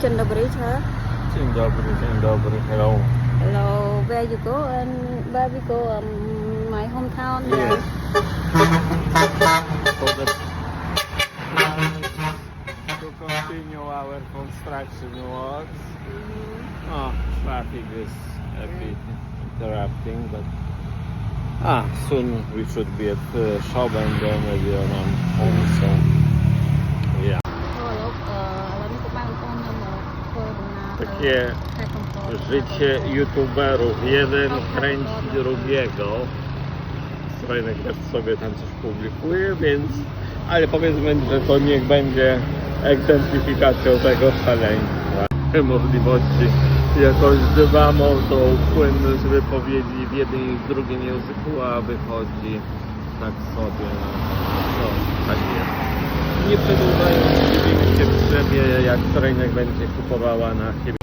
Dzień dobry, sir. Dzień dobry, hello. Hello, where you go and where we go? My hometown. Yes. For the to continue our construction works. Oh, traffic is a bit interrupting, but soon we should be at shop and then maybe on home. So yeah. Takie życie youtuberów. Jeden kręci drugiego. Strojnek też sobie tam coś publikuje, więc... Ale powiedzmy, że to niech będzie egzemplifikacją tego szaleństwa. Możliwości jakoś dbamo tą płynność wypowiedzi w jednym i w drugim języku, a wychodzi tak sobie. No, tak jest. Nie przedłużając, widzimy się w drzewie, jak Strojnek będzie kupowała na siebie.